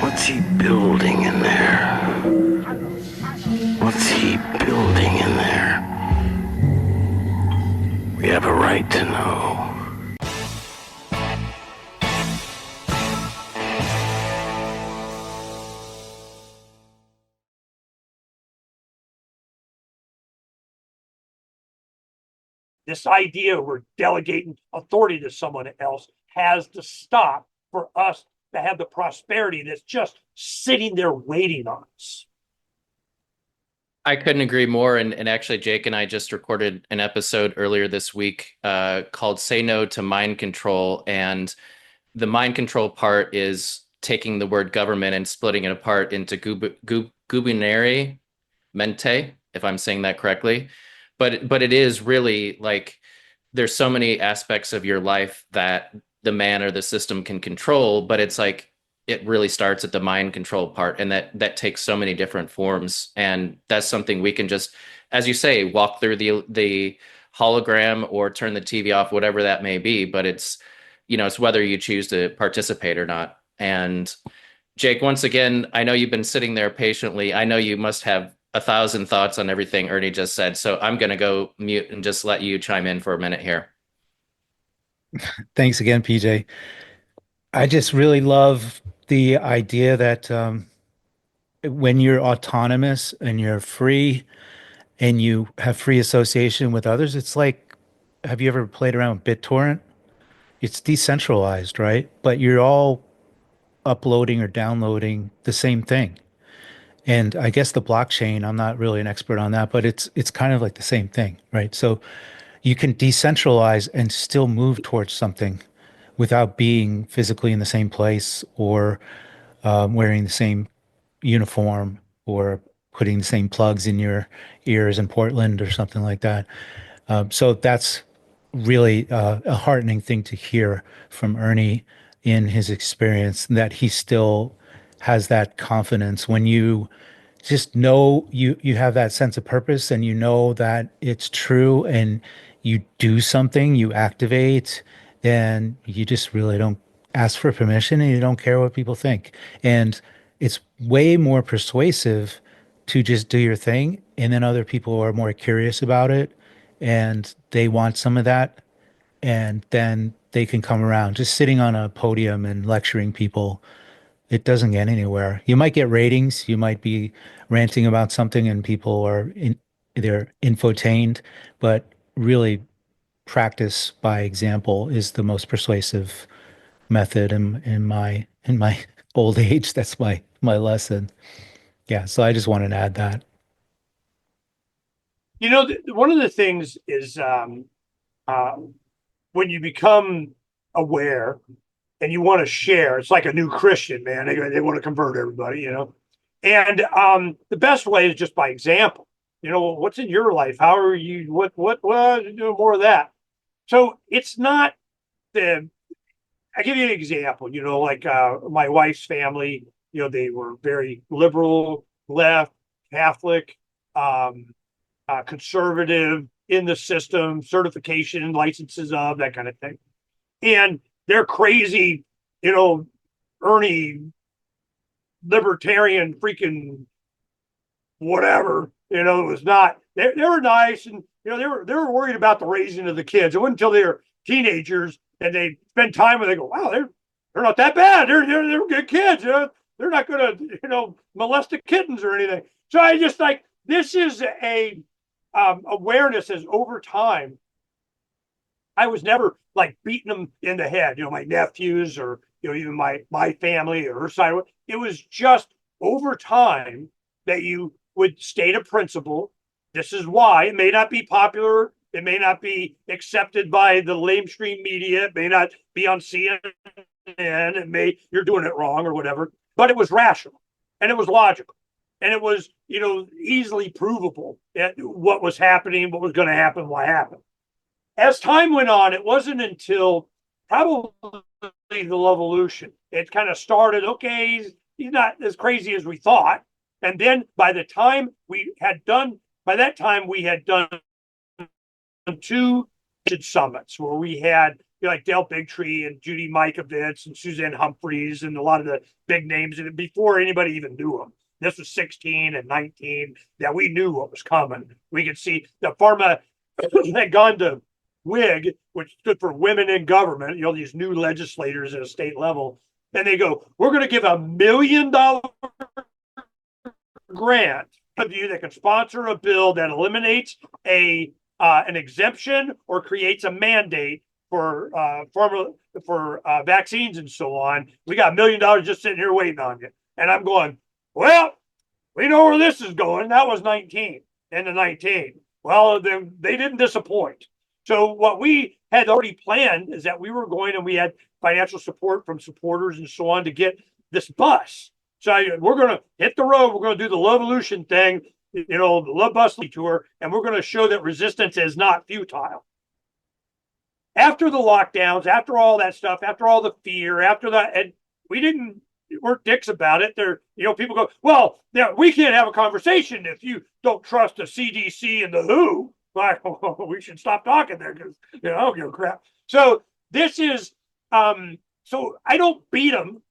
What's he building in there? What's he building in there? We have a right to know. This idea we're delegating authority to someone else has to stop for us to have the prosperity that's just sitting there waiting on us. I couldn't agree more. And actually, Jake and I just recorded an episode earlier this week called Say No to Mind Control. And the mind control part is taking the word government and splitting it apart into gubernare mente, if I'm saying that correctly. But it is really like there's so many aspects of your life that the man or the system can control, but it's like it really starts at the mind control part, and that takes so many different forms. And that's something we can just, as you say, walk through the hologram or turn the TV off, whatever that may be. But it's, it's whether you choose to participate or not. And Jake, once again, I know you've been sitting there patiently. I know you must have 1,000 thoughts on everything Ernie just said. So I'm going to go mute and just let you chime in for a minute here. Thanks again, PJ. I just really love the idea that when you're autonomous and you're free and you have free association with others, it's like, have you ever played around with BitTorrent? It's decentralized, right? But you're all uploading or downloading the same thing. And I guess the blockchain, I'm not really an expert on that, but it's kind of like the same thing, right? So you can decentralize and still move towards something without being physically in the same place or wearing the same uniform or putting the same plugs in your ears in Portland or something like that. So that's really a heartening thing to hear from Ernie in his experience, that he still has that confidence when you just know you have that sense of purpose and you know that it's true and you do something, you activate, then you just really don't ask for permission and you don't care what people think. And it's way more persuasive to just do your thing, and then other people are more curious about it and they want some of that, and then they can come around. Just sitting on a podium and lecturing people, it doesn't get anywhere. You might get ratings, you might be ranting about something and people they're infotained, but really practice by example is the most persuasive method in my old age. That's my lesson. Yeah, so I just wanted to add that. One of the things is uh, when you become aware and you want to share, it's like a new Christian, man. They want to convert everybody. And the best way is just by example. What's in your life? How are you? What? More of that. So it's not the. I give you an example. Like my wife's family. They were very liberal, left, Catholic, um, conservative in the system, certification, licenses of that kind of thing, and they're crazy. Ernie libertarian freaking whatever. It was not. They were nice, and they were worried about the raising of the kids. It wasn't until they were teenagers and they spend time with. They go, wow, they're not that bad. They're good kids. They're not going to molest the kittens or anything. So I just like this is a awareness as over time. I was never like beating them in the head. My nephews or even my family or her side. It was just over time that you would state a principle. This is why it may not be popular. It may not be accepted by the mainstream media. It may not be on CNN. You're doing it wrong or whatever. But it was rational and it was logical and it was easily provable at what was happening, what was going to happen, what happened. As time went on, it wasn't until probably the Levolution. It kind of started, okay, he's not as crazy as we thought. And then by that time we had done two summits where we had like Dale Bigtree and Judy Mikovits and Suzanne Humphreys and a lot of the big names before anybody even knew them. This was 16 and 19 that we knew what was coming. We could see the Pharma had gone to WIG, which stood for Women in Government, these new legislators at a state level. And they go, we're going to give $1 million grant of you that can sponsor a bill that eliminates an exemption or creates a mandate for vaccines and so on. We got $1 million just sitting here waiting on you. And I'm going, well, we know where this is going. That was 19 and the 19. Well, they didn't disappoint. So what we had already planned is that we were going, and we had financial support from supporters and so on to get this bus. So we're going to hit the road. We're going to do the Lovolution thing, the Love Bus tour, and we're going to show that resistance is not futile. After the lockdowns, after all that stuff, after all the fear, after that, and we're dicks about it. People go, well, we can't have a conversation if you don't trust the CDC and the WHO. Like, we should stop talking there because I don't give a crap. So this is, so I don't beat them.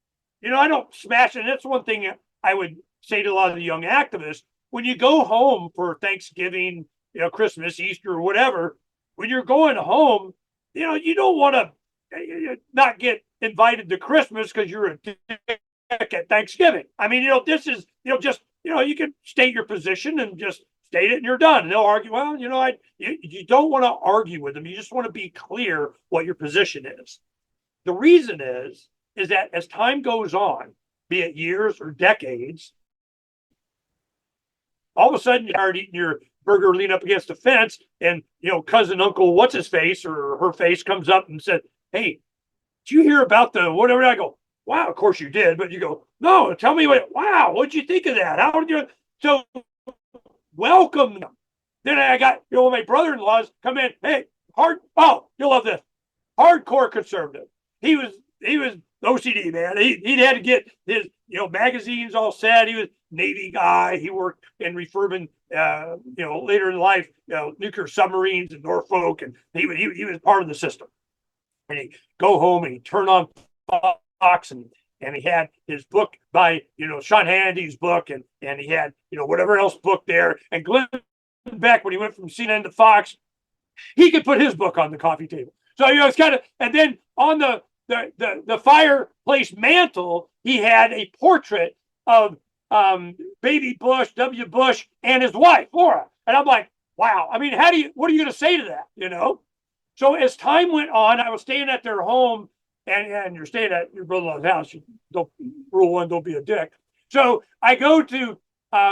I don't smash it. And that's one thing I would say to a lot of the young activists. When you go home for Thanksgiving, Christmas, Easter, or whatever, when you're going home, you don't want to not get invited to Christmas because you're a dick at Thanksgiving. I mean, this is, just, you can state your position and just state it and you're done. And they'll argue, well, you don't want to argue with them. You just want to be clear what your position is. The reason is that as time goes on, be it years or decades, all of a sudden you start eating your burger, lean up against the fence, and cousin, uncle, what's his face or her face comes up and said, "Hey, did you hear about the whatever?" I go, "Wow, of course you did," but you go, "No, tell me wow, what'd you think of that? How did you?" So welcome them. Then I got my brother-in-laws come in. Hey, you'll love this. Hardcore conservative. He was OCD, man. He'd had to get his magazines all set. He was Navy guy. He worked in refurbing later in life nuclear submarines in Norfolk, and he was part of the system. And he'd go home and he'd turn on Fox, and he had his book by Sean Hannity's book, and he had whatever else book there. And Glenn Beck, when he went from CNN to Fox, he could put his book on the coffee table. So it's kind of, and then on the fireplace mantle, he had a portrait of baby Bush, W. Bush, and his wife, Laura. And I'm like, wow. I mean, what are you going to say to that? So as time went on, I was staying at their home, and you're staying at your brother-in-law's house. Rule one, don't be a dick. So I go to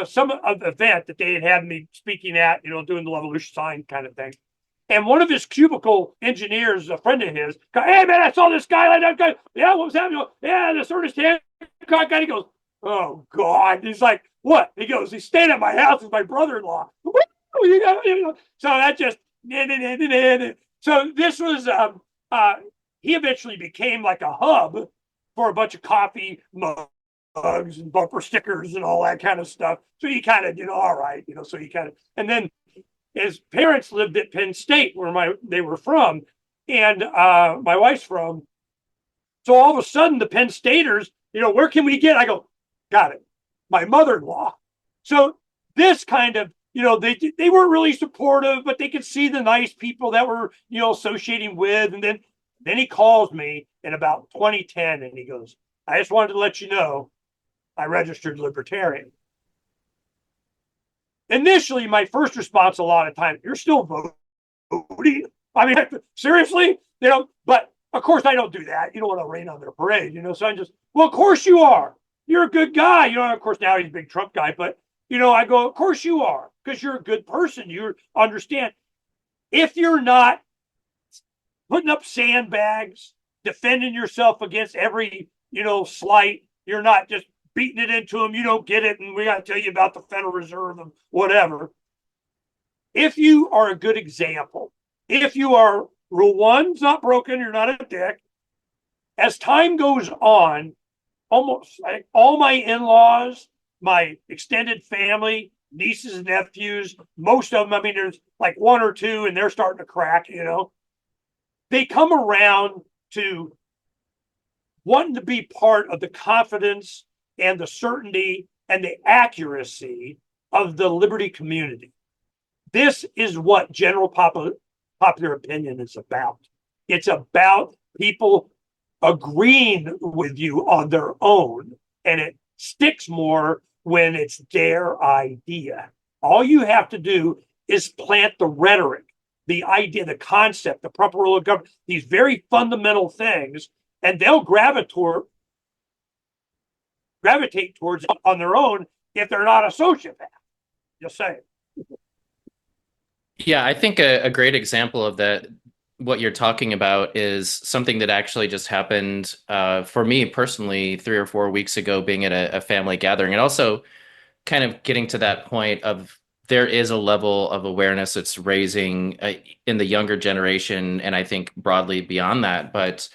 some event that they had me speaking at, doing the Revolution sign kind of thing. And one of his cubicle engineers, a friend of his, goes, "Hey, man, I saw this guy like that guy. Yeah, what was happening?" "Yeah, this Ernest Hancock guy." He goes, "Oh, God." He's like, "What?" He goes, "He's staying at my house with my brother-in-law." So that just, so this was, he eventually became like a hub for a bunch of coffee mugs and bumper stickers and all that kind of stuff. So he kind of, all right, so he kind of, and then his parents lived at Penn State, where they were from, and my wife's from. So all of a sudden, the Penn Staters, where can we get? I go, got it, my mother-in-law. So this kind of, they weren't really supportive, but they could see the nice people that were, associating with. And then he calls me in about 2010, and he goes, "I just wanted to let you know, I registered Libertarian." Initially, my first response a lot of times, "You're still voting?" I mean, seriously? But of course I don't do that. You don't want to rain on their parade, so I'm just, well, of course you are. You're a good guy. Of course now he's a big Trump guy, but, I go, of course you are, because you're a good person. You understand. If you're not putting up sandbags, defending yourself against every, slight, you're not just beating it into them, you don't get it, and we got to tell you about the Federal Reserve and whatever. If you are a good example, if you are, rule one's not broken, you're not a dick. As time goes on, almost like all my in-laws, my extended family, nieces and nephews, most of them, I mean, there's like one or two, and they're starting to crack, they come around to wanting to be part of the confidence and the certainty and the accuracy of the liberty community. This is what general popular opinion is about. It's about people agreeing with you on their own, and it sticks more when it's their idea. All you have to do is plant the rhetoric, the idea, the concept, the proper rule of government, these very fundamental things, and they'll gravitate towards it on their own if they're not a sociopath. Just saying. Yeah, I think a great example of that, what you're talking about, is something that actually just happened for me personally 3 or 4 weeks ago, being at a family gathering, and also kind of getting to that point of there is a level of awareness that's raising in the younger generation, and I think broadly beyond that. But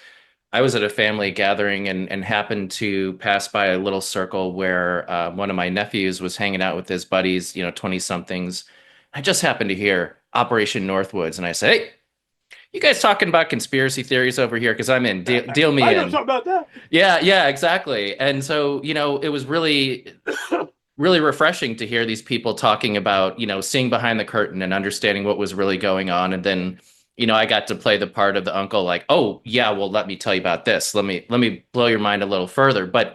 I was at a family gathering and happened to pass by a little circle where one of my nephews was hanging out with his buddies, 20 somethings. I just happened to hear Operation Northwoods, and I said, "Hey, you guys talking about conspiracy theories over here? Because I'm in. Deal me I know in." something about that. Yeah, exactly. And so, it was really, really refreshing to hear these people talking about, seeing behind the curtain and understanding what was really going on. And then, I got to play the part of the uncle, like, "Oh, yeah, well, let me tell you about this. Let me blow your mind a little further." But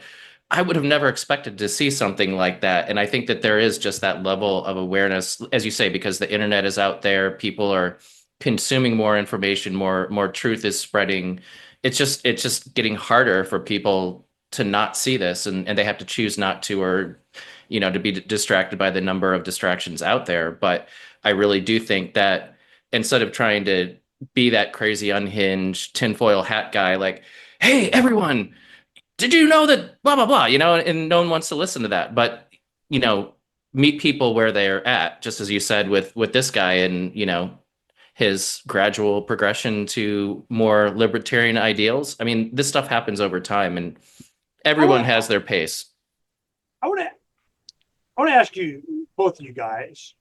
I would have never expected to see something like that. And I think that there is just that level of awareness, as you say, because the internet is out there, people are consuming more information, more truth is spreading. It's just getting harder for people to not see this, and they have to choose not to, or to be distracted by the number of distractions out there. But I really do think that instead of trying to be that crazy unhinged tinfoil hat guy, like, "Hey, everyone, did you know that blah blah blah," and no one wants to listen to that. But you know meet people where they're at, just as you said with this guy, and his gradual progression to more libertarian ideals. I mean, this stuff happens over time, and everyone has their pace. I want to ask you, both of you guys,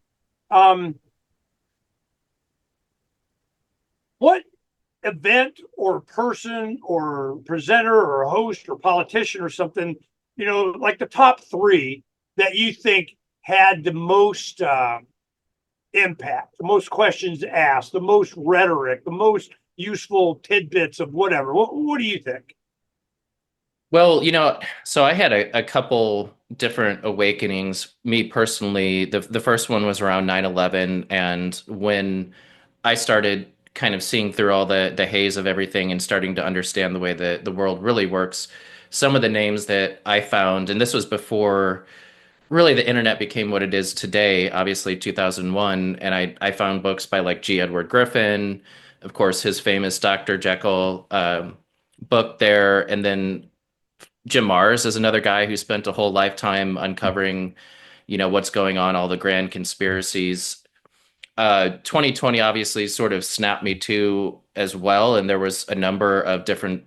what event or person or presenter or host or politician or something, like the top three that you think had the most impact, the most questions asked, the most rhetoric, the most useful tidbits of whatever? What do you think? Well, so I had a couple different awakenings. Me personally, the first one was around 9/11, and when I started kind of seeing through all the haze of everything and starting to understand the way the world really works, some of the names that I found, and this was before really the internet became what it is today, obviously 2001, and I found books by like G. Edward Griffin, of course, his famous Dr. Jekyll book there, and then Jim Mars is another guy who spent a whole lifetime uncovering, what's going on, all the grand conspiracies. 2020 obviously sort of snapped me to as well, and there was a number of different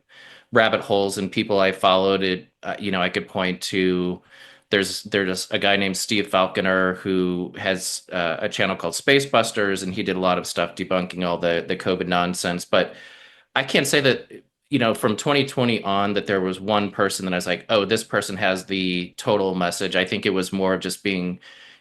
rabbit holes and people I followed. I could point to there's a guy named Steve Falconer who has a channel called Space Busters, and he did a lot of stuff debunking all the COVID nonsense. But I can't say that, from 2020 on, that there was one person that I was like, "Oh, this person has the total message." I think it was more of just being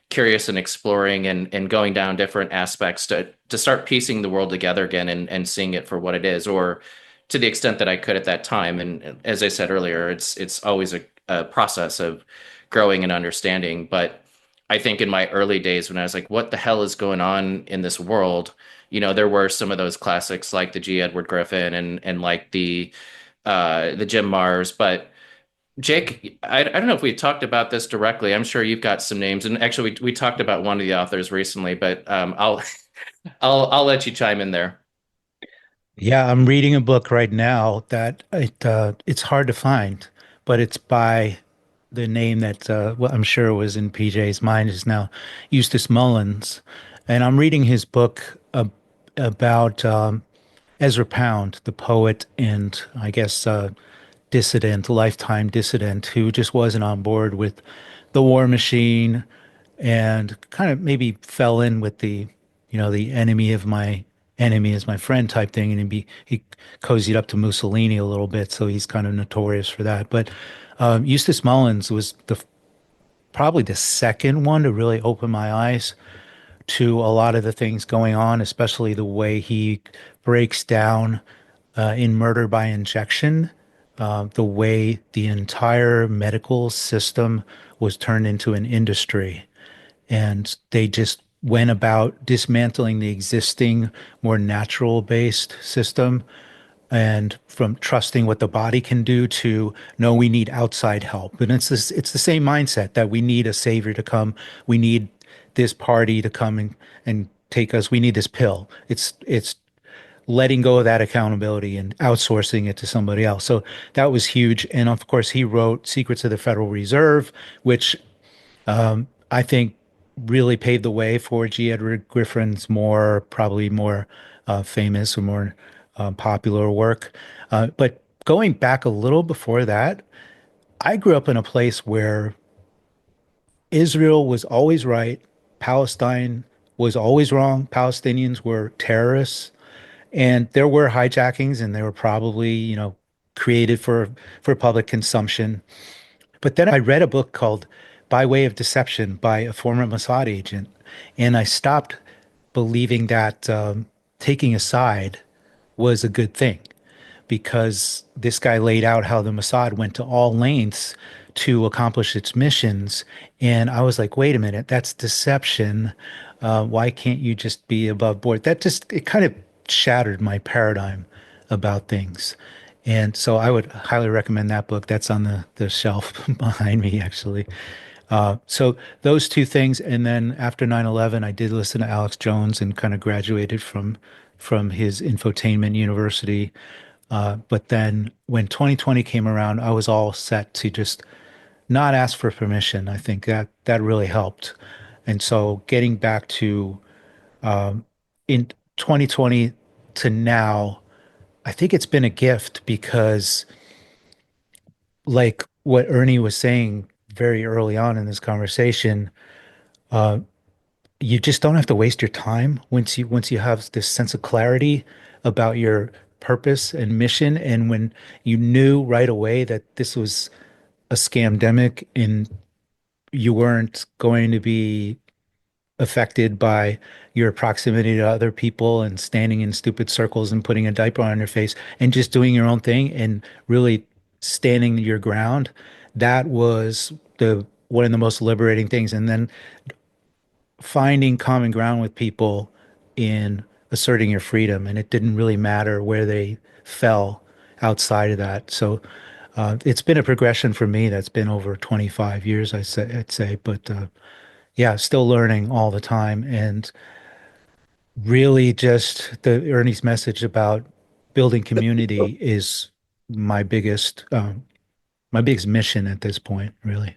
curious and exploring and going down different aspects to start piecing the world together again, and seeing it for what it is, or to the extent that I could at that time. And as I said earlier, it's always a process of growing and understanding. But I think in my early days, when I was like, "What the hell is going on in this world?" There were some of those classics like the G. Edward Griffin and like the Jim Mars. But Jake, I don't know if we talked about this directly. I'm sure you've got some names, and actually we talked about one of the authors recently. But I'll let you chime in there. Yeah, I'm reading a book right now that it's hard to find, but it's by the name that well, I'm sure was in PJ's mind is now Eustace Mullins, and I'm reading his book about Ezra Pound, the poet and I guess dissident, lifetime dissident, who just wasn't on board with the war machine and kind of maybe fell in with the enemy of my enemy is my friend type thing, and he cozied up to Mussolini a little bit, so he's kind of notorious for that. But Eustace Mullins was probably the second one to really open my eyes to a lot of the things going on, especially the way he breaks down in Murder by Injection, the way the entire medical system was turned into an industry. And they just went about dismantling the existing, more natural based system, and from trusting what the body can do to no, we need outside help. And it's the same mindset that we need a savior to come. We need this party to come and take us. We need this pill. It's letting go of that accountability and outsourcing it to somebody else. So that was huge. And of course, he wrote Secrets of the Federal Reserve, which I think really paved the way for G. Edward Griffin's probably more famous or more popular work. But going back a little before that, I grew up in a place where Israel was always right, Palestine was always wrong, Palestinians were terrorists, and there were hijackings, and they were probably, created for public consumption. But then I read a book called By Way of Deception by a former Mossad agent, and I stopped believing that taking a side was a good thing, because this guy laid out how the Mossad went to all lengths to accomplish its missions. And I was like, wait a minute, that's deception. Why can't you just be above board? It kind of shattered my paradigm about things. And so I would highly recommend that book. That's on the shelf behind me, actually. So those two things. And then after 9/11, I did listen to Alex Jones and kind of graduated from his infotainment university. But then when 2020 came around, I was all set to just not ask for permission. I think that really helped. And so getting back to in 2020 to now, I think it's been a gift because, like what Ernie was saying very early on in this conversation, you just don't have to waste your time once you have this sense of clarity about your purpose and mission. And when you knew right away that this was a scamdemic and you weren't going to be affected by your proximity to other people and standing in stupid circles and putting a diaper on your face and just doing your own thing and really standing your ground, that was the one of the most liberating things. And then finding common ground with people in asserting your freedom, and it didn't really matter where they fell outside of that. So it's been a progression for me that's been over 25 years, I'd say, but yeah, still learning all the time, and really just the Ernie's message about building community is my biggest mission at this point, really.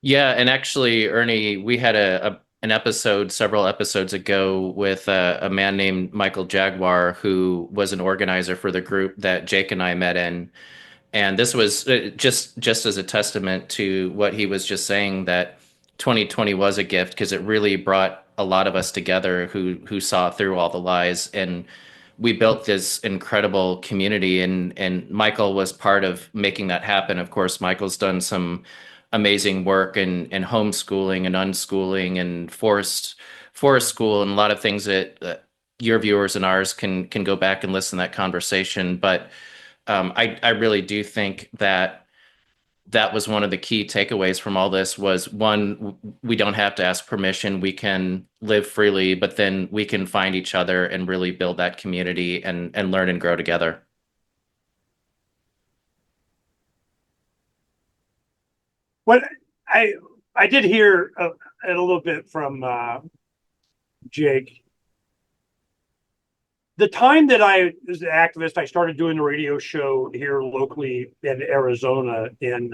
Yeah, and actually, Ernie, we had an episode several episodes ago with a man named Michael Jaguar, who was an organizer for the group that Jake and I met in. And this was just as a testament to what he was just saying, that 2020 was a gift because it really brought a lot of us together who saw through all the lies, and we built this incredible community. And Michael was part of making that happen. Of course, Michael's done some amazing work in homeschooling and unschooling and forest school and a lot of things that your viewers and ours can go back and listen to that conversation. But I really do think that that was one of the key takeaways from all this was, one, we don't have to ask permission. We can live freely, but then we can find each other and really build that community and learn and grow together. What I did hear a little bit from Jake. The time that I was an activist, I started doing the radio show here locally in Arizona in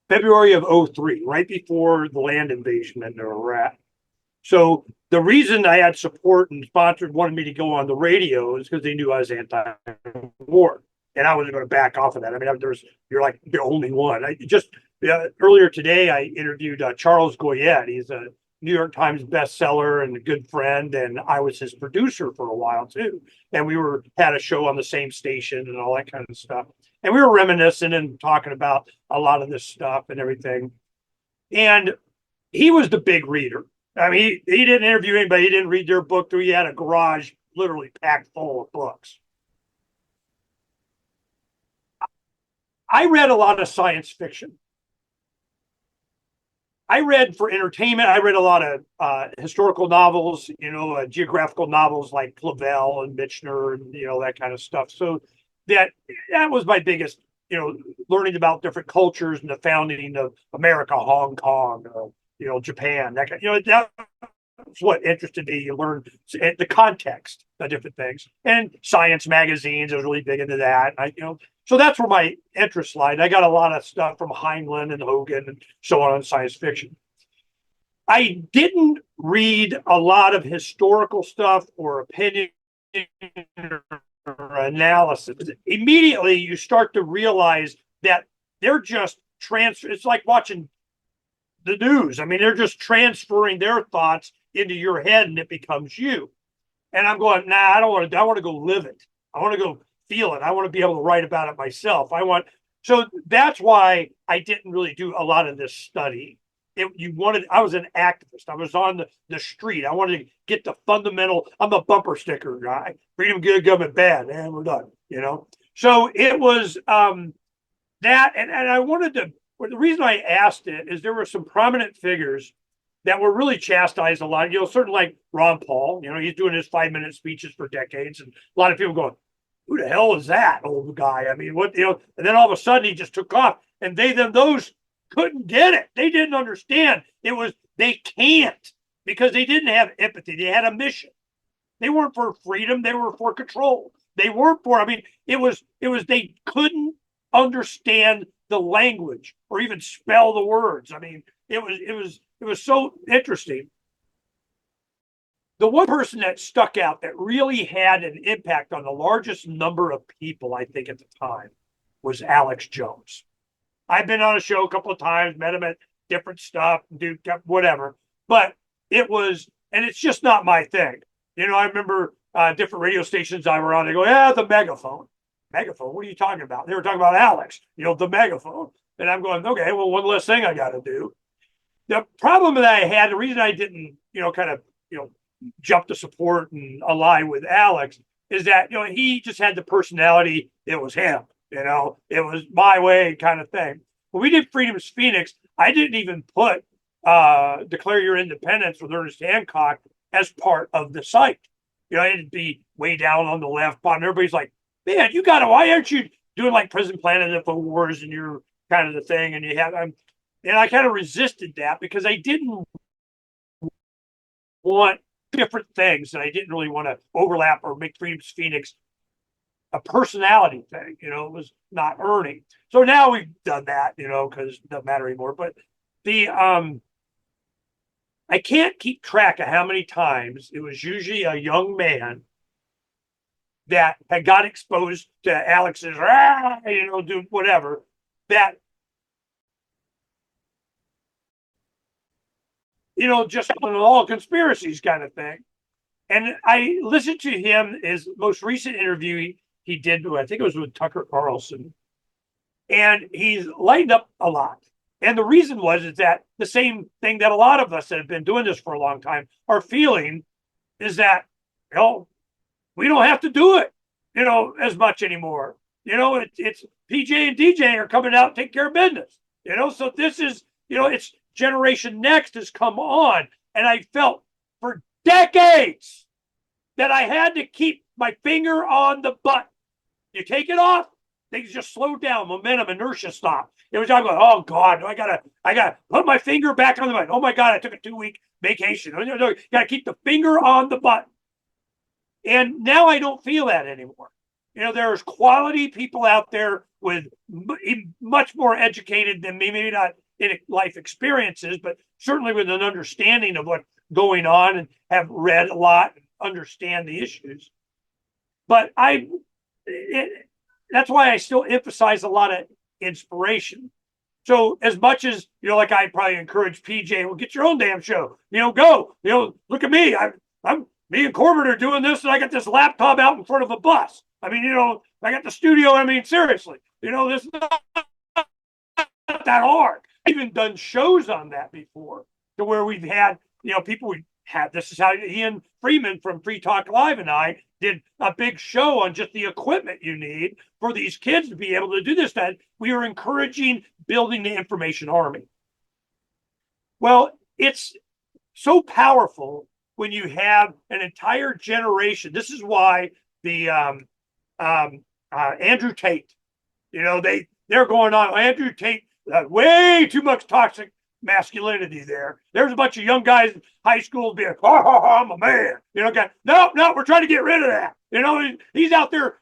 February of 2003, right before the land invasion in Iraq. So the reason I had support and sponsors wanted me to go on the radio is because they knew I was anti-war, and I wasn't going to back off of that. I mean, you're like the only one. Earlier today, I interviewed Charles Goyette. He's a New York Times bestseller and a good friend, and I was his producer for a while too. And we had a show on the same station and all that kind of stuff. And we were reminiscing and talking about a lot of this stuff and everything. And he was the big reader. I mean, he didn't interview anybody. He didn't read their book through. He had a garage literally packed full of books. I read a lot of science fiction. I read for entertainment. I read a lot of historical novels, geographical novels like Clavel and Michener and, that kind of stuff. So that was my biggest, learning about different cultures and the founding of America, Hong Kong, Japan, that kind, that's what interested me. You learn the context of different things, and science magazines. I was really big into that. So that's where my interest lied. I got a lot of stuff from Heinlein and Hogan and so on science fiction. I didn't read a lot of historical stuff or opinion or analysis. Immediately, you start to realize that they're just it's like watching the news. I mean, they're just transferring their thoughts into your head, and it becomes you. And I'm going, nah, I don't want to. I want to go live it. I want to go feel it. I want to be able to write about it myself. So that's why I didn't really do a lot of this study. I was an activist. I was on the street. I wanted to get the fundamental. I'm a bumper sticker guy. Freedom good, government bad, and we're done. So it was that, and I wanted to. The reason I asked it is there were some prominent figures that were really chastised a lot. Certainly like Ron Paul. He's doing his 5-minute speeches for decades, and a lot of people going, "Who the hell is that old guy?" I mean, what? And then all of a sudden he just took off, and those couldn't get it. They didn't understand. They can't, because they didn't have empathy. They had a mission. They weren't for freedom. They were for control. They weren't for. I mean, it was. They couldn't understand the language or even spell the words. I mean, it was so interesting. The one person that stuck out that really had an impact on the largest number of people, I think, at the time, was Alex Jones. I've been on a show a couple of times, met him at different stuff, whatever. But it's just not my thing. I remember different radio stations I were on. They go, "Yeah, the megaphone." Megaphone? What are you talking about? They were talking about Alex, the megaphone. And I'm going, okay, well, one less thing I got to do. The problem that I had, the reason I didn't, jump to support and ally with Alex is that, he just had the personality. It was him, it was my way kind of thing. When we did Freedom's Phoenix, I didn't even put Declare Your Independence with Ernest Hancock as part of the site. It'd be way down on the left bottom. Everybody's like, "Man, why aren't you doing like Prison Planet and InfoWars and you're kind of the thing?" And and I kind of resisted that because I didn't want different things, and I didn't really want to overlap or make Freedom's Phoenix a personality thing. It was not earning. So now we've done that, because it doesn't matter anymore. But I can't keep track of how many times it was usually a young man that had got exposed to Alex's, do whatever, that, just all conspiracies kind of thing. And I listened to him, his most recent interview he did, I think it was with Tucker Carlson, and he's lightened up a lot. And the reason is that the same thing that a lot of us that have been doing this for a long time are feeling is that, we don't have to do it, as much anymore. It's PJ and DJ are coming out and take care of business. So this is, it's Generation Next has come on. And I felt for decades that I had to keep my finger on the button. You take it off, things just slow down, momentum, inertia stop. It was I'm going, oh God, I gotta put my finger back on the button. Oh my God, I took a 2-week vacation. You gotta keep the finger on the button. And now I don't feel that anymore. There's quality people out there with much more educated than me, maybe not in life experiences, but certainly with an understanding of what's going on and have read a lot and understand the issues. But that's why I still emphasize a lot of inspiration. So as much as, like I probably encourage PJ, well, get your own damn show, go, look at me. Me and Corbett are doing this, and I got this laptop out in front of a bus. I mean, I got the studio. I mean, seriously, this is not that hard. I've even done shows on that before, to where we've had, people we had. This is how Ian Freeman from Free Talk Live and I did a big show on just the equipment you need for these kids to be able to do this. That we are encouraging building the information army. Well, it's so powerful when you have an entire generation. This is why the Andrew Tate, they're going on. Andrew Tate, way too much toxic masculinity there. There's a bunch of young guys in high school being, I'm a man. No, we're trying to get rid of that. He's out there,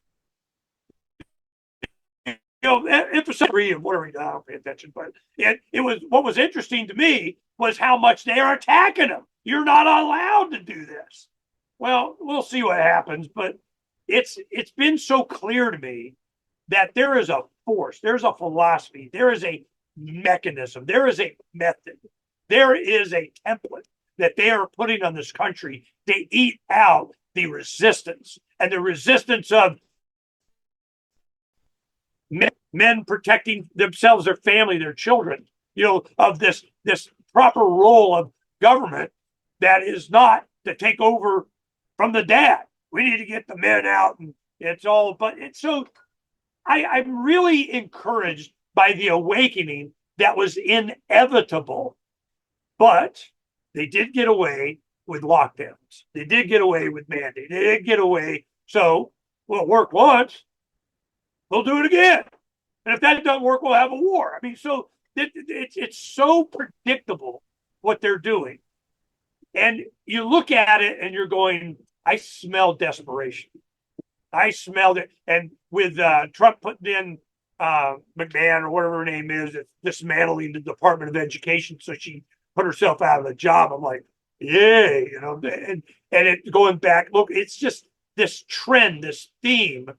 emphasizing of whatever. I don't pay attention, but it was, what was interesting to me was how much they are attacking him. You're not allowed to do this. Well, we'll see what happens, but it's been so clear to me that there is a force, there's a philosophy, there is a mechanism, there is a method, there is a template that they are putting on this country to eat out the resistance, and the resistance of men protecting themselves, their family, their children, of this proper role of government that is not to take over from the dad. We need to get the men out, and it's all, but it's so, I'm really encouraged by the awakening that was inevitable, but they did get away with lockdowns. They did get away with mandates. They did get away. So, well, it worked once. We'll do it again. And if that doesn't work, we'll have a war. I mean, so it's so predictable what they're doing. And you look at it and you're going, I smell desperation. I smelled it. And with Trump putting in McMahon or whatever her name is, dismantling the Department of Education so she put herself out of a job, I'm like, yay, and it going back, look, it's just this trend, this theme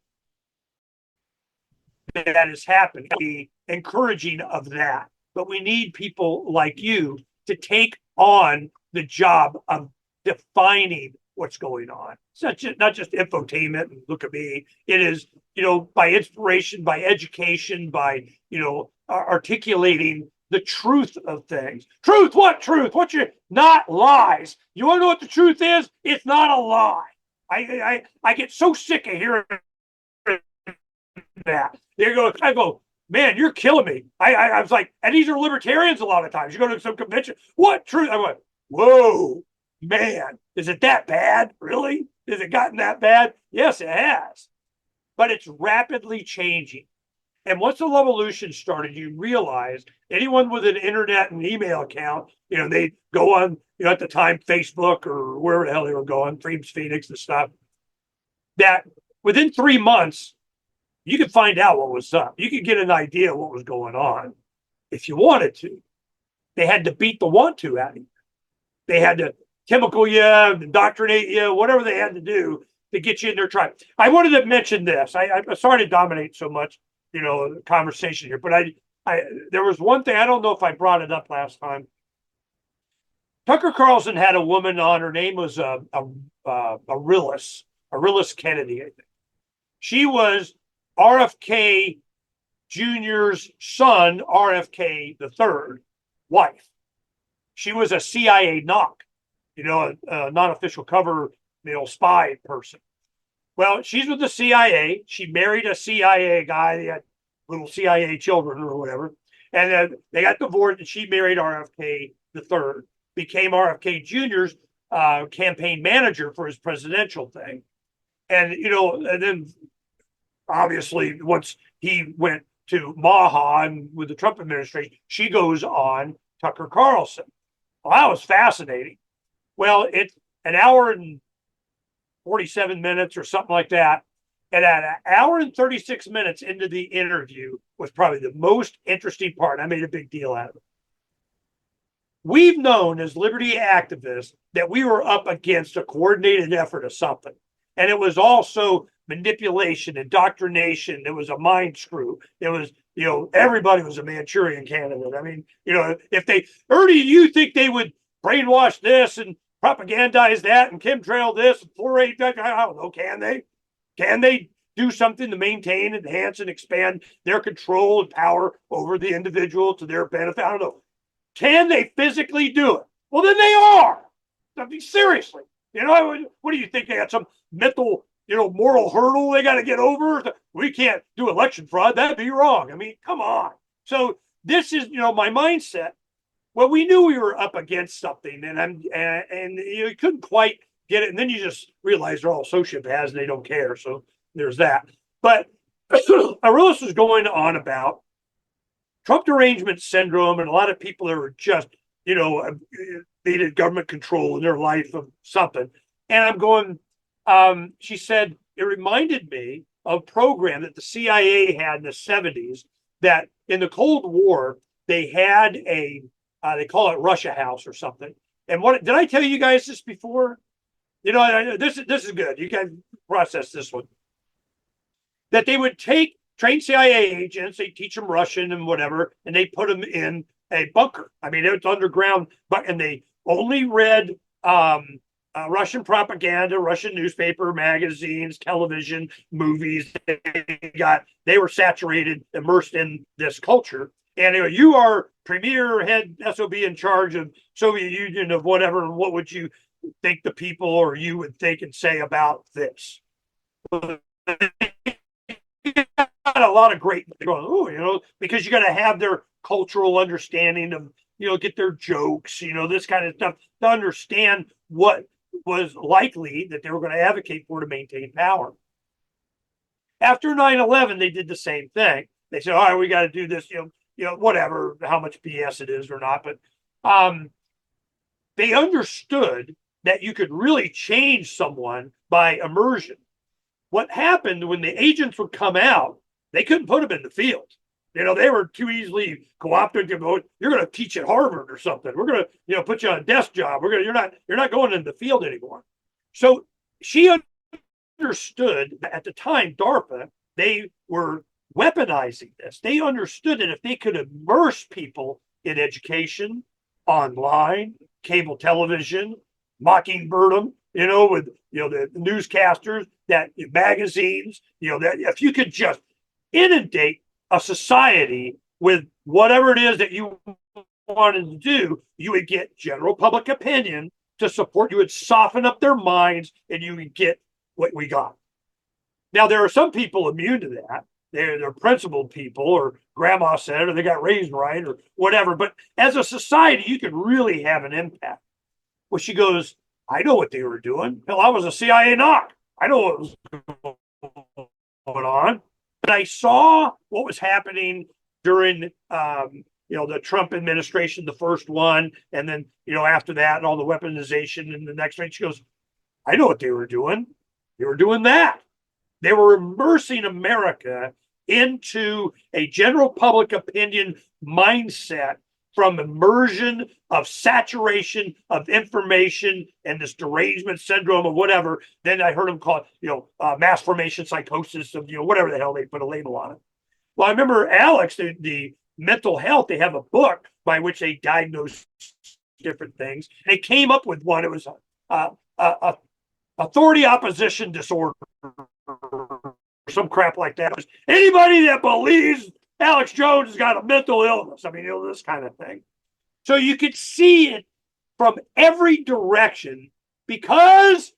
that is happening, the encouraging of that. But we need people like you to take on the job of defining what's going on. It's not just infotainment and look at me. It is, by inspiration, by education, by, articulating the truth of things. Truth, what truth? Not lies. You want to know what the truth is? It's not a lie. I get so sick of hearing that. I go, man, you're killing me. I was like, and these are libertarians a lot of times. You go to some convention, what truth? I went, whoa, man, is it that bad? Really? Has it gotten that bad? Yes, it has. But it's rapidly changing. And once the revolution started, you realize anyone with an internet and email account, they go on, at the time, Facebook or wherever the hell they were going, Freedom's Phoenix and stuff, that within 3 months, you could find out what was up. You could get an idea of what was going on if you wanted to. They had to beat the want to out of you. They had to chemical you, indoctrinate you, whatever they had to do to get you in their tribe. I wanted to mention this. I'm sorry to dominate so much, the conversation here, but there was one thing, I don't know if I brought it up last time. Tucker Carlson had a woman on, her name was Arillis Kennedy, I think. She was RFK Jr.'s son, RFK III, wife. She was a CIA knock, a non-official cover, spy person. Well, she's with the CIA. She married a CIA guy. They had little CIA children or whatever. And then they got divorced, and she married RFK III, became RFK Jr.'s campaign manager for his presidential thing. And, and then obviously once he went to Maha and with the Trump administration, she goes on Tucker Carlson. Well, that was fascinating. Well, it's an hour and 47 minutes or something like that. And at an hour and 36 minutes into the interview was probably the most interesting part. I made a big deal out of it. We've known as liberty activists that we were up against a coordinated effort of something. And it was also manipulation, indoctrination. It was a mind screw. It was, everybody was a Manchurian candidate. I mean, if Ernie, you think they would brainwash this and propagandize that and chemtrail this and fluoride that? I don't know. Can they? Can they do something to maintain, enhance, and expand their control and power over the individual to their benefit? I don't know. Can they physically do it? Well, then they are. I mean, seriously. What do you think? They got some mental, moral hurdle they got to get over? We can't do election fraud. That'd be wrong. I mean, come on. So this is, my mindset. Well, we knew we were up against something, and you couldn't quite get it. And then you just realize they're all sociopaths and they don't care. So there's that. But Aurelius was going on about Trump derangement syndrome and a lot of people that were just, needed government control in their life of something. And I'm going, she said, it reminded me of a program that the CIA had in the 70s that in the Cold War, they had they call it Russia House or something. And what did I tell you guys this before? This is good. You can process this one. That they would take trained CIA agents, they teach them Russian and whatever, and they put them in a bunker. I mean, it's underground, and they only read Russian propaganda, Russian newspaper, magazines, television, movies. They were saturated, immersed in this culture. And you are premier head SOB in charge of Soviet Union of whatever. And what would you think the people or you would think and say about this? A lot of great, because you got to have their cultural understanding of, get their jokes, this kind of stuff to understand what was likely that they were going to advocate for to maintain power. After 9/11, they did the same thing. They said, all right, we got to do this, whatever, how much BS it is or not. But they understood that you could really change someone by immersion. What happened when the agents would come out, they couldn't put them in the field. They were too easily co-opted. You're going to teach at Harvard or something. We're going to, put you on a desk job. You're not going in the field anymore. So she understood at the time, DARPA, they were weaponizing this. They understood that if they could immerse people in education, online, cable television, mockingbird them, with the newscasters, that magazines, that if you could just inundate a society with whatever it is that you wanted to do, you would get general public opinion to support. You would soften up their minds, and you would get what we got. Now, there are some people immune to that. They're principled people, or grandma said it, or they got raised right, or whatever. But as a society, you could really have an impact. Well, she goes, I know what they were doing. Hell, I was a CIA knock. I know what was going on. But I saw what was happening during, the Trump administration, the first one, and then, after that, and all the weaponization and the next one. She goes, I know what they were doing. They were doing that. They were immersing America into a general public opinion mindset from immersion of saturation of information and this derangement syndrome of whatever. Then I heard them call it, mass formation psychosis of, whatever the hell they put a label on it. Well, I remember Alex, the mental health, they have a book by which they diagnose different things. They came up with one. It was authority opposition disorder, or some crap like that. Anybody that believes Alex Jones has got a mental illness. I mean, this kind of thing. So you could see it from every direction because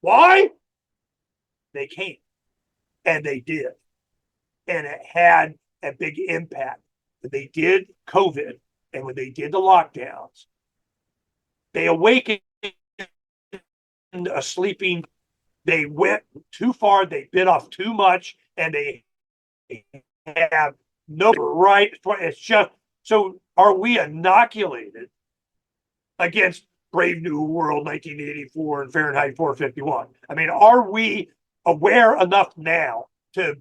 why? They came, and they did. And it had a big impact. When they did COVID and when they did the lockdowns, they awakened a sleeping. They went too far. They bit off too much, and they have no right. It's just, so are we inoculated against Brave New World 1984 and Fahrenheit 451? I mean, are we aware enough now to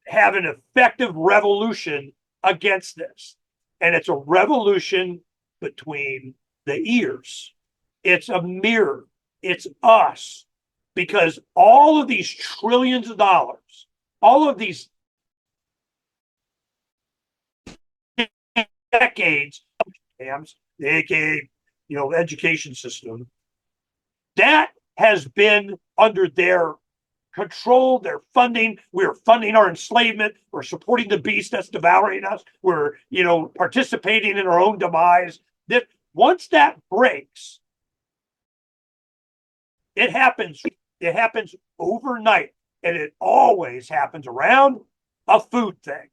have an effective revolution against this? And it's a revolution between the ears. It's a mirror. It's us. because all of these trillions of dollars, all of these decades of scams, the aka, education system, that has been under their control, their funding. We're funding our enslavement. We're supporting the beast that's devouring us. We're, participating in our own demise. That once that breaks, it happens. It happens overnight, and it always happens around a food thing.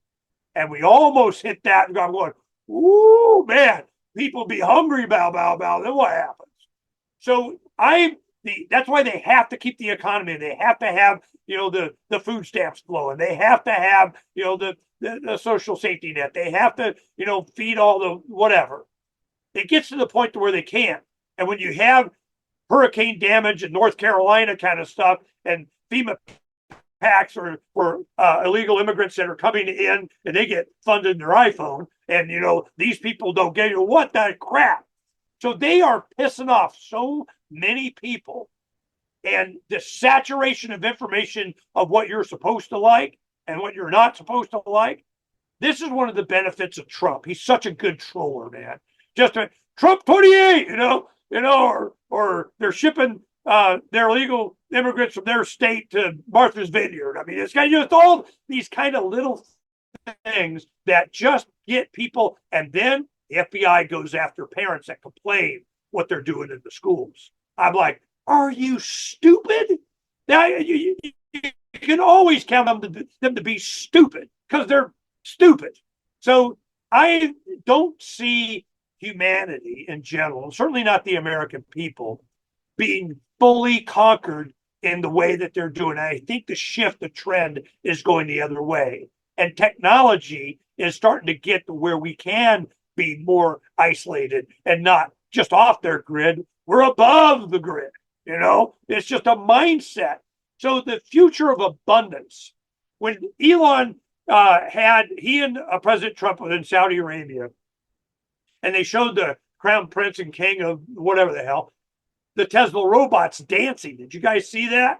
And we almost hit that and going, ooh, man, people be hungry, bow. Then what happens? So that's why they have to keep the economy. They have to have, the food stamps flowing. They have to have, the social safety net. They have to, feed all the whatever. It gets to the point to where they can't. And when you have hurricane damage in North Carolina kind of stuff, and FEMA packs for illegal immigrants that are coming in, and they get funded in their iPhone, and these people don't get what the crap. So they are pissing off so many people, and the saturation of information of what you're supposed to like and what you're not supposed to like. This is one of the benefits of Trump. He's such a good troller, man. Just Trump 28, or they're shipping their illegal immigrants from their state to Martha's Vineyard. I mean, it's kind of just all these kind of little things that just get people. And then the FBI goes after parents that complain what they're doing in the schools. I'm like, are you stupid? Now, you can always count on them to be stupid because they're stupid. So I don't see humanity in general, certainly not the American people, being fully conquered in the way that they're doing. I think the trend is going the other way. And technology is starting to get to where we can be more isolated and not just off their grid. We're above the grid. It's just a mindset. So the future of abundance, when Elon he and President Trump was in Saudi Arabia, and they showed the crown prince and king of whatever the hell, the Tesla robots dancing. Did you guys see that?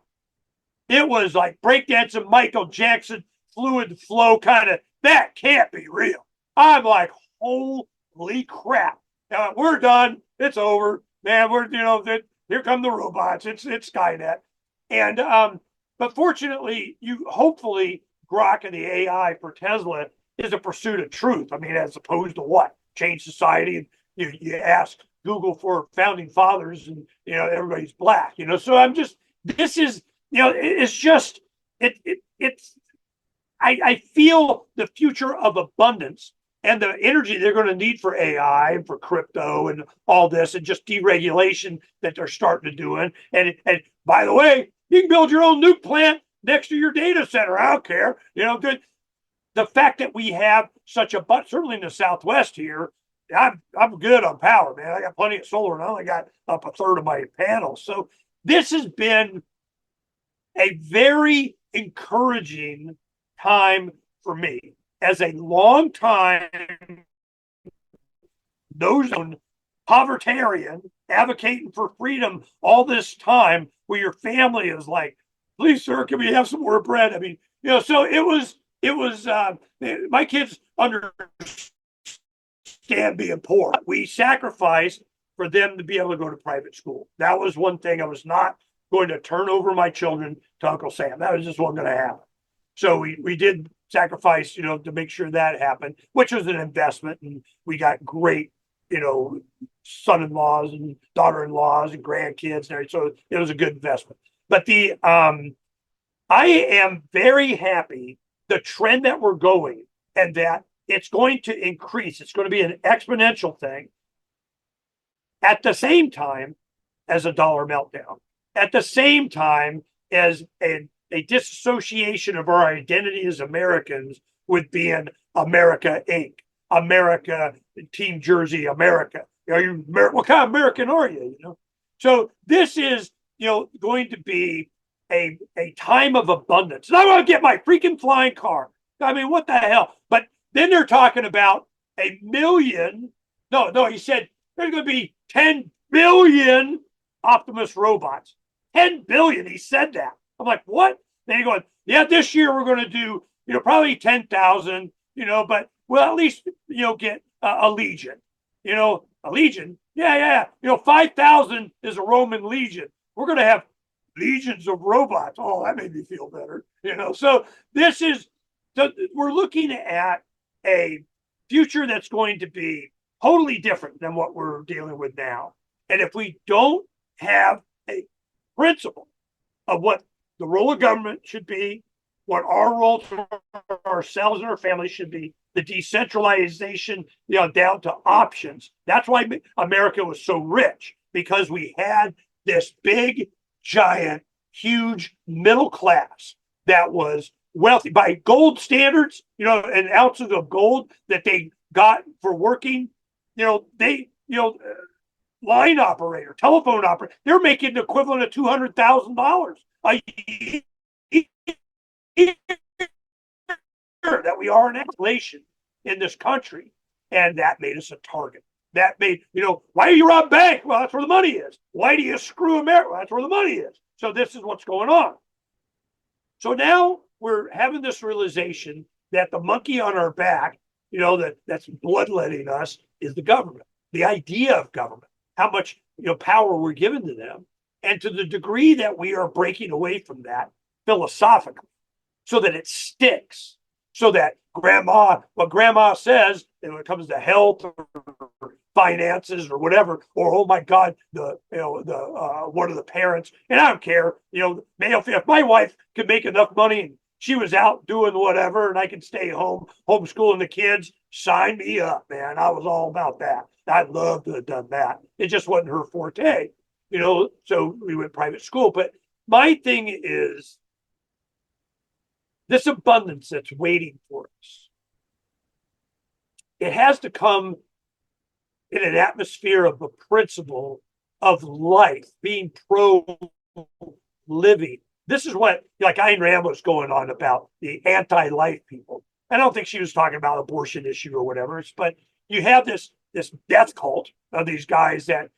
It was like breakdancing, Michael Jackson, fluid flow kind of. That can't be real. I'm like, holy crap. We're done. It's over. Man, here come the robots. It's Skynet. And but fortunately, hopefully Grok and the AI for Tesla is a pursuit of truth. I mean, as opposed to what? Change society. And you ask Google for founding fathers, and everybody's black. So I'm just, this is, it's just it's I feel the future of abundance and the energy they're going to need for AI and for crypto and all this, and just deregulation that they're starting to do. And by the way, you can build your own nuke plant next to your data center. I don't care. The fact that we have such a, but certainly in the Southwest here, I'm good on power, man. I got plenty of solar, and I only got up a third of my panels. So this has been a very encouraging time for me as a long time no-zone povertarian advocating for freedom all this time, where your family is like, please, sir, can we have some more bread? I mean, so it was my kids understand being poor. We sacrificed for them to be able to go to private school. That was one thing. I was not going to turn over my children to Uncle Sam. That was just wasn't going to happen. So we did sacrifice, to make sure that happened, which was an investment. And we got great, son-in-laws and daughter-in-laws and grandkids. So it was a good investment. But I am very happy the trend that we're going, and that it's going to increase. It's going to be an exponential thing at the same time as a dollar meltdown, at the same time as a disassociation of our identity as Americans with being America Inc., America, Team Jersey, America. What kind of American are you? So this is, going to be a time of abundance. And I want to get my freaking flying car. I mean, what the hell? But then they're talking about 1 million. No, he said there's going to be 10 billion Optimus robots. 10 billion. He said that. I'm like, what? Then he goes, yeah, this year we're going to do, probably 10,000, but we'll at least, get a legion, a legion. Yeah. 5,000 is a Roman legion. We're going to have legions of robots. Oh, that made me feel better, So we're looking at a future that's going to be totally different than what we're dealing with now. And if we don't have a principle of what the role of government should be, what our role for ourselves and our families should be, the decentralization, down to options. That's why America was so rich, because we had this big, giant, huge middle class that was wealthy by gold standards, and ounces of gold that they got for working, line operator, telephone operator, they're making the equivalent of $200,000 a year that we are in inflation in this country. And that made us a target. That made, why do you rob bank? Well, that's where the money is. Why do you screw America? Well, that's where the money is. So this is what's going on. So now we're having this realization that the monkey on our back, that's bloodletting us, is the government, the idea of government, how much power we're given to them, and to the degree that we are breaking away from that philosophically, so that it sticks, so that what grandma says, when it comes to health or finances or whatever, or oh my God, one of the parents, and I don't care, if my wife could make enough money and she was out doing whatever, and I could stay home homeschooling the kids, sign me up, man. I was all about that. I'd love to have done that. It just wasn't her forte, so we went private school. But my thing is this abundance that's waiting for us. It has to come in an atmosphere of a principle of life, being pro-living. This is what, like Ayn Rand was going on about, the anti-life people. I don't think she was talking about abortion issue or whatever, but you have this death cult of these guys that,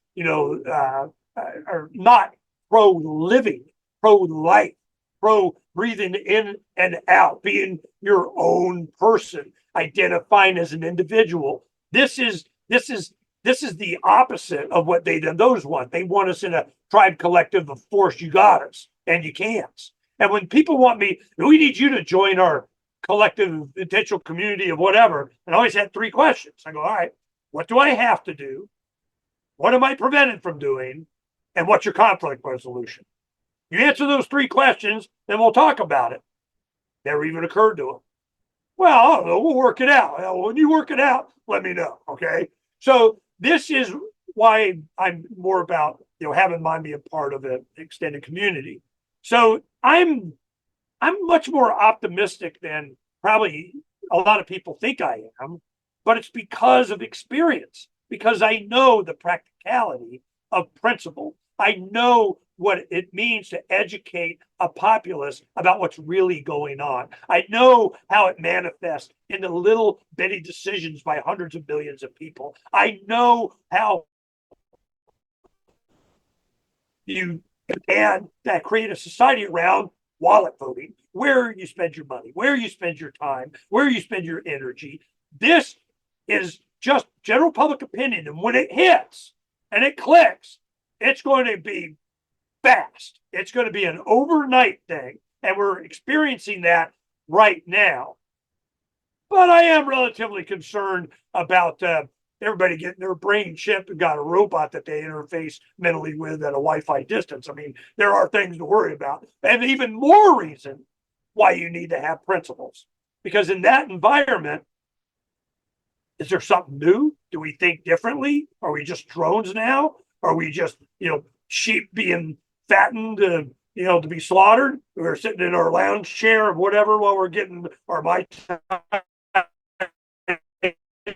are not pro-living, pro-life, pro-breathing in and out, being your own person, identifying as an individual. This is the opposite of what those want. They want us in a tribe collective of force. You got us, and you can't. And when people want we need you to join our collective intentional community of whatever, and I always had 3 questions. I go, all right, what do I have to do? What am I prevented from doing? And what's your conflict resolution? You answer those 3 questions, then we'll talk about it. Never even occurred to them. Well, I don't know, we'll work it out. Well, when you work it out, let me know, okay? So this is why I'm more about, having mine be a part of an extended community. So I'm much more optimistic than probably a lot of people think I am, but it's because of experience, because I know the practicality of principle. I know what it means to educate a populace about what's really going on. I know how it manifests in the little bitty decisions by hundreds of billions of people. I know how you can create a society around wallet voting, where you spend your money, where you spend your time, where you spend your energy. This is just general public opinion. And when it hits and it clicks, it's going to be fast. It's going to be an overnight thing. And we're experiencing that right now. But I am relatively concerned about everybody getting their brain chipped and got a robot that they interface mentally with at a Wi-Fi distance. I mean, there are things to worry about. And even more reason why you need to have principles. Because in that environment, is there something new? Do we think differently? Are we just drones now? Are we just, sheep being fattened to be slaughtered? We're sitting in our lounge chair or whatever while we're getting our my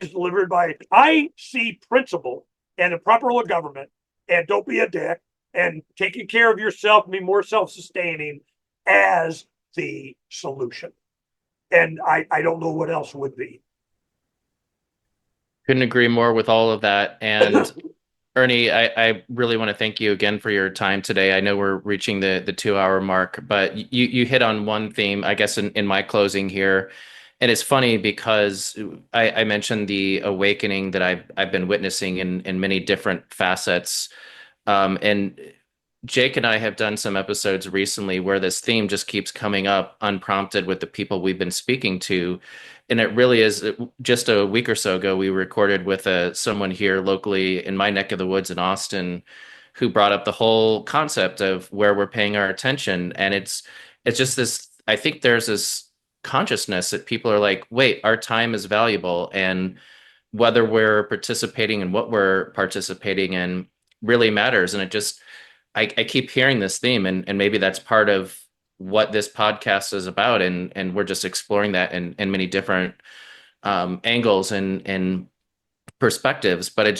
delivered by. I see principle and the proper role of government, and don't be a dick, and taking care of yourself and be more self-sustaining as the solution. And I don't know what else would be. Couldn't agree more with all of that. And Ernie, I really want to thank you again for your time today. I know we're reaching the 2 hour mark, but you hit on one theme, I guess, in my closing here. And it's funny because I mentioned the awakening that I've been witnessing in many different facets. And Jake and I have done some episodes recently where this theme just keeps coming up unprompted with the people we've been speaking to. And it really is just a week or so ago, we recorded with someone here locally in my neck of the woods in Austin who brought up the whole concept of where we're paying our attention. And it's just this, I think there's this consciousness that people are like, wait, our time is valuable. And whether we're participating in what we're participating in really matters. And it just, I keep hearing this theme, and maybe that's part of what this podcast is about, and we're just exploring that in many different angles and perspectives. But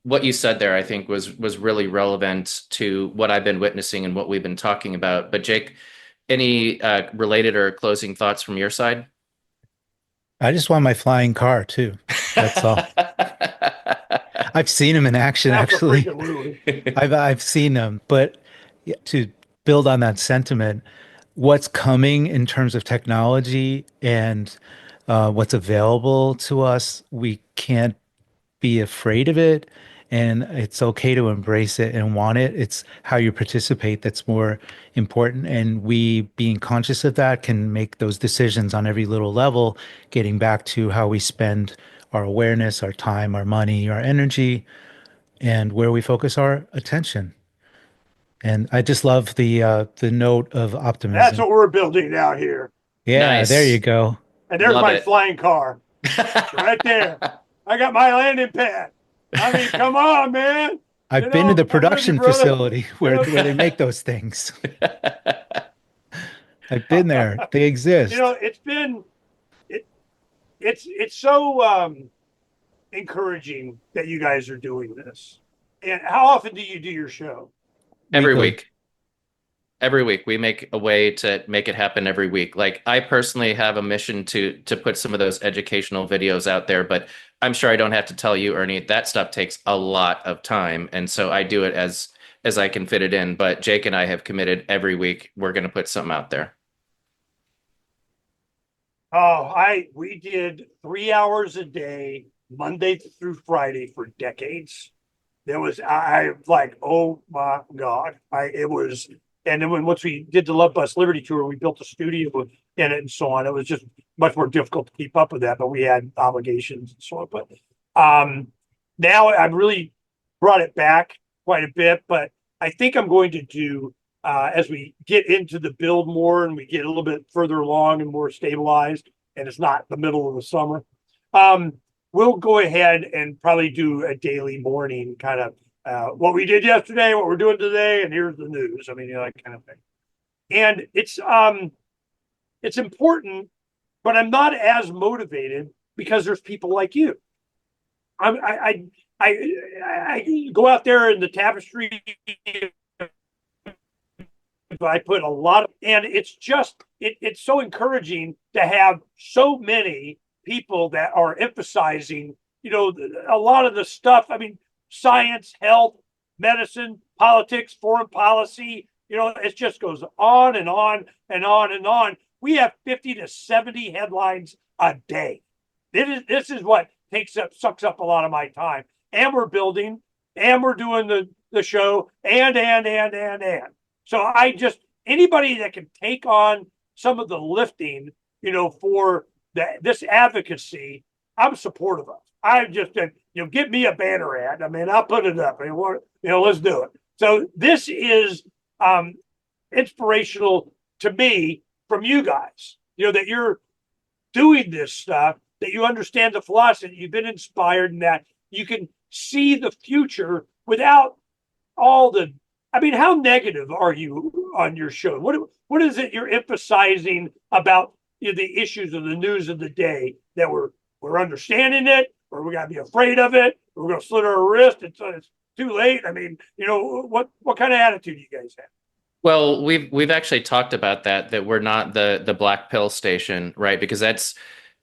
what you said there, I think, was really relevant to what I've been witnessing and what we've been talking about. But Jake, any related or closing thoughts from your side? I just want my flying car too. That's all. I've seen him in action, actually. I've seen him, but to build on that sentiment, what's coming in terms of technology and what's available to us, we can't be afraid of it, and it's okay to embrace it and want it. It's how you participate that's more important, and we being conscious of that can make those decisions on every little level, getting back to how we spend our awareness, our time, our money, our energy, and where we focus our attention. And I just love the note of That's optimism. what we're building out here. Yeah, there you Nice. go. And there's Love my it. flying car right there. I got my landing pad. I mean, come on, man. I've been to the I'm with you, production brother. facility where they make those things. I've been there. They exist. It's been it's so encouraging that you guys are doing this. And how often do you do your show? Every Weekly. week. Every week we make a way to make it happen every week. Like I personally have a mission to put some of those educational videos out there, but I'm sure I don't have to tell you, Ernie, that stuff takes a lot of time. And so I do it as I can fit it in. But Jake and I have committed every week we're going to put something out there. We did 3 hours a day, Monday through Friday for decades. There was I like, oh my God. And then once we did the Love Bus Liberty tour, we built a studio in it and so on. It was just much more difficult to keep up with that, but we had obligations and so on. But now I've really brought it back quite a bit. But I think I'm going to do as we get into the build more and we get a little bit further along and more stabilized, and it's not the middle of the summer. We'll go ahead and probably do a daily morning kind of what we did yesterday, what we're doing today, and here's the news. I mean, that kind of thing. And it's important, but I'm not as motivated because there's people like you. I go out there in the tapestry. I put a lot of, and it's just it's so encouraging to have so many people that are emphasizing, a lot of the stuff. I mean, science, health, medicine, politics, foreign policy. It just goes on and on and on and on. We have 50 to 70 headlines a day. This is what sucks up a lot of my time. And we're building, and we're doing the show, and. So anybody that can take on some of the lifting, for this advocacy, I'm supportive of. I just, give me a banner ad. I mean, I'll put it up. Let's do it. So this is inspirational to me from you guys, that you're doing this stuff, that you understand the philosophy, you've been inspired, and that you can see the future without all the. I mean, how negative are you on your show? What is it you're emphasizing about the issues of the news of the day that we're understanding it, or we got to be afraid of it, or we're going to slit our wrist it's too late? I mean, what kind of attitude do you guys have? Well, we've actually talked about that we're not the black pill station, right? Because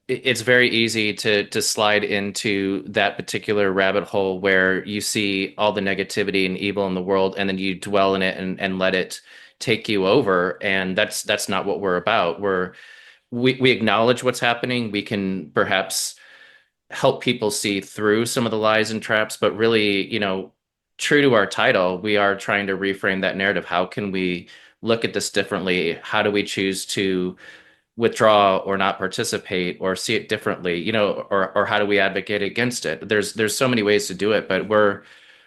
it's very easy to slide into that particular rabbit hole where you see all the negativity and evil in the world, and then you dwell in it and let it take you over. And that's not what we're about. We acknowledge what's happening. We can perhaps help people see through some of the lies and traps, but really, true to our title, we are trying to reframe that narrative. How can we look at this differently? How do we choose to withdraw or not participate or see it differently, or how do we advocate against it? There's so many ways to do it, but we're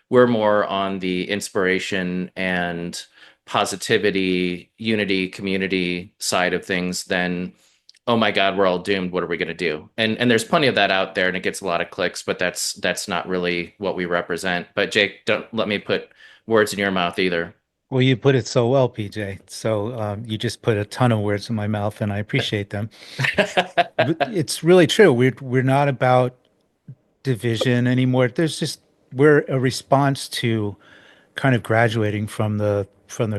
more on the inspiration and positivity, unity, community side of things than, oh my God, we're all doomed. What are we going to do? And there's plenty of that out there, and it gets a lot of clicks, but that's not really what we represent. But Jake, don't let me put words in your mouth either. Well, you put it so well, PJ. So you just put a ton of words in my mouth, and I appreciate them. But it's really true. We're not about division anymore. We're a response to kind of graduating from the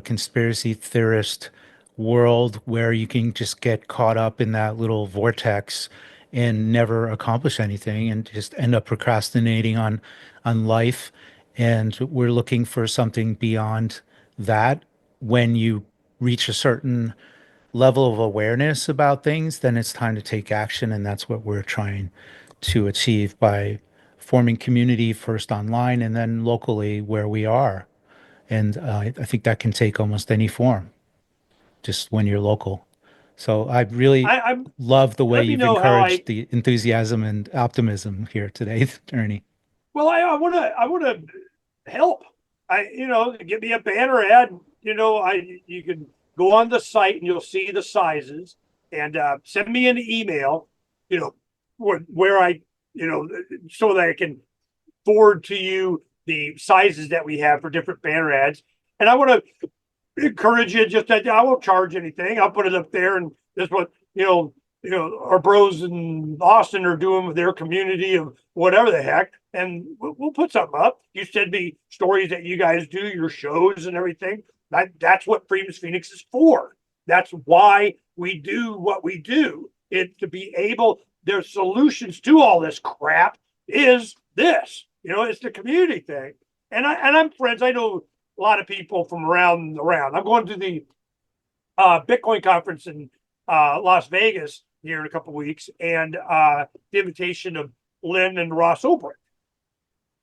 conspiracy theorist world where you can just get caught up in that little vortex and never accomplish anything and just end up procrastinating on life. And we're looking for something beyond that. When you reach a certain level of awareness about things, then it's time to take action. And that's what we're trying to achieve by forming community first online and then locally where we are. And I think that can take almost any form, just when you're local. So I really I'm love the way let me you've know how encouraged the enthusiasm and optimism here today, Ernie. well, I want to help. Give me a banner ad. You can go on the site and you'll see the sizes, and send me an email. Where I, so that I can forward to you the sizes that we have for different banner ads. And I want to encourage you. Just that I won't charge anything. I'll put it up there, and that's what our bros in Austin are doing with their community of whatever the heck, and we'll put something up. You send me stories that you guys do, your shows and everything. That's what Freedom's Phoenix is for. That's why we do what we do. It to be able. Their solutions to all this crap is this. It's the community thing. And I'm friends. I know a lot of people from around. I'm going to the Bitcoin conference in Las Vegas here in a couple of weeks, and the invitation of Lynn and Ross Ulbricht.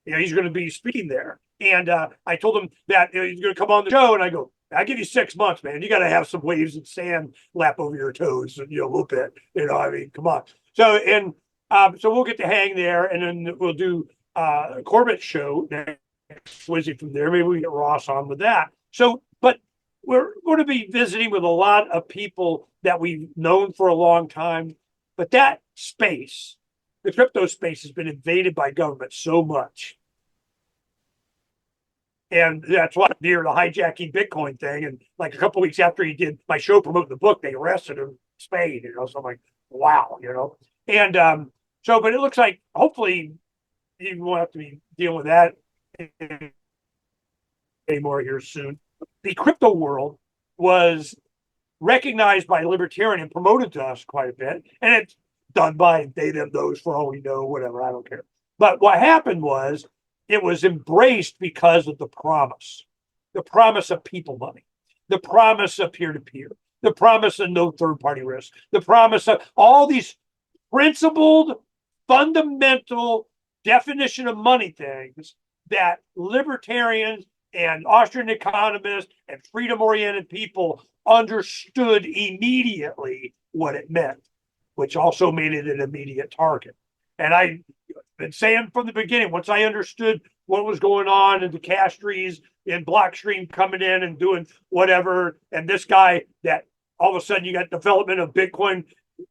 He's going to be speaking there. And I told him that he's going to come on the show, and I go, I'll give you 6 months, man. You got to have some waves and sand lap over your toes, a little bit. Come on. So so we'll get to hang there, and then we'll do Corbett's show next Wednesday from there. Maybe we get Ross on with that. So, but we're going to be visiting with a lot of people that we've known for a long time. But that space, the crypto space, has been invaded by government so much. And that's why near the hijacking Bitcoin thing. And like a couple of weeks after he did my show promoting the book, they arrested him in Spain. So I'm like, wow, And but it looks like hopefully you won't have to be dealing with that anymore here soon. The crypto world was recognized by Libertarian and promoted to us quite a bit. And it's done by they, them, those, for all we know, whatever. I don't care. But what happened was it was embraced because of the promise of people money, the promise of peer-to-peer, the promise of no third-party risk, the promise of all these principled, fundamental definition of money things that libertarians and Austrian economists and freedom-oriented people understood immediately what it meant, which also made it an immediate target. And I've been saying from the beginning, once I understood what was going on in the Castries and Blockstream coming in and doing whatever, and this guy that all of a sudden you got development of Bitcoin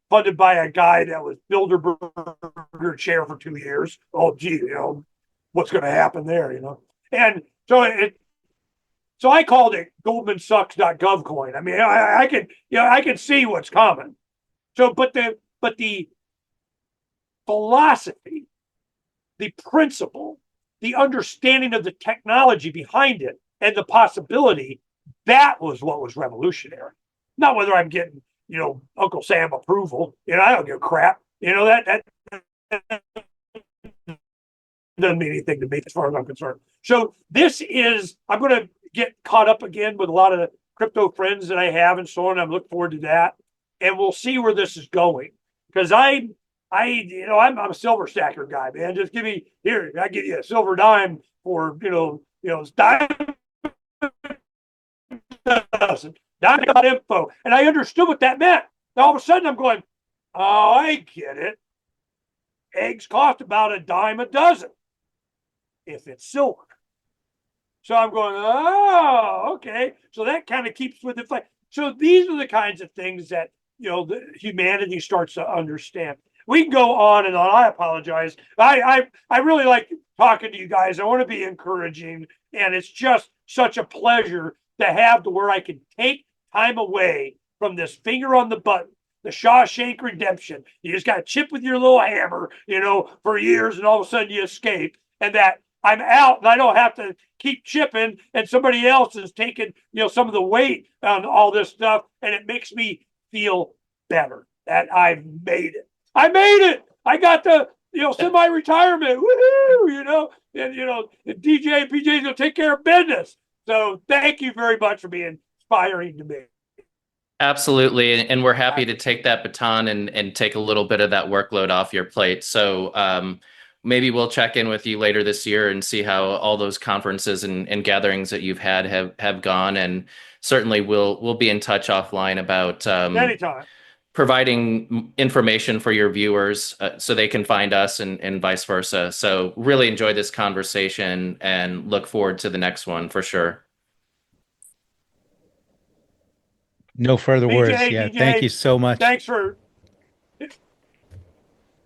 funded by a guy that was Bilderberger chair for 2 years. Oh, gee, what's going to happen there, And so I called it GoldmanSucks.gov coin. I mean, I can see what's coming. So, but the philosophy, the principle, the understanding of the technology behind it and the possibility, that was what was revolutionary. Not whether I'm getting, Uncle Sam approval. I don't give a crap. That doesn't mean anything to me as far as I'm concerned. So I'm going to get caught up again with a lot of crypto friends that I have and so on. I'm looking forward to that, and we'll see where this is going, because I'm a silver stacker guy, man. Just give me here. I give you a silver dime for it's dime info, and I understood what that meant. Now all of a sudden I'm going, oh, I get it. Eggs cost about a dime a dozen if it's silver. So I'm going, oh, okay. So that kind of keeps with the fight. So these are the kinds of things that the humanity starts to understand. We can go on and on. I apologize. I really like talking to you guys. I want to be encouraging, and it's just such a pleasure to have to where I can take time away from this finger on the button, the Shawshank Redemption. You just got to chip with your little hammer, for years, and all of a sudden you escape, and that I'm out and I don't have to keep chipping, and somebody else is taking, some of the weight on all this stuff, and it makes me feel better that I've made it. I made it. I got the, semi-retirement. Woohoo! And DJ and PJ's gonna take care of business. So thank you very much for being inspiring to me. Absolutely. And we're happy to take that baton and take a little bit of that workload off your plate. So maybe we'll check in with you later this year and see how all those conferences and gatherings that you've had have gone. And certainly we'll be in touch offline about Anytime. Providing information for your viewers so they can find us and vice versa. So really enjoy this conversation and look forward to the next one for sure. No further BJ, words. Yeah. DJ, Thank you so much. Thanks for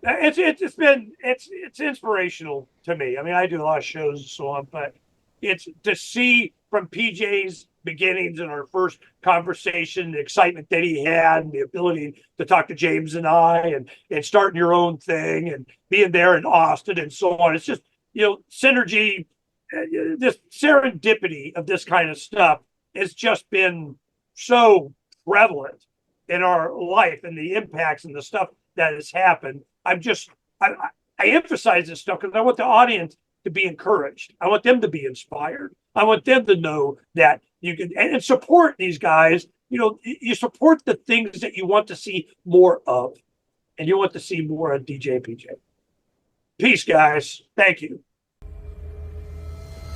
it's inspirational to me. I mean, I do a lot of shows and so on, but it's to see from PJ's beginnings in our first conversation, the excitement that he had, and the ability to talk to James and I, and starting your own thing, and being there in Austin and so on. It's just synergy, this serendipity of this kind of stuff has just been so prevalent in our life, and the impacts and the stuff that has happened. I emphasize this stuff because I want the audience to be encouraged. I want them to be inspired. I want them to know that you can and support these guys. You support the things that you want to see more of, and you want to see more of DJ PJ. Peace, guys. Thank you.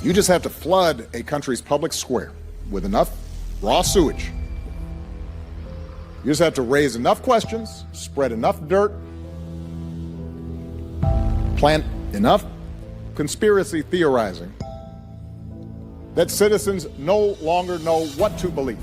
You just have to flood a country's public square with enough raw sewage. You just have to raise enough questions, spread enough dirt, plant enough conspiracy theorizing that citizens no longer know what to believe.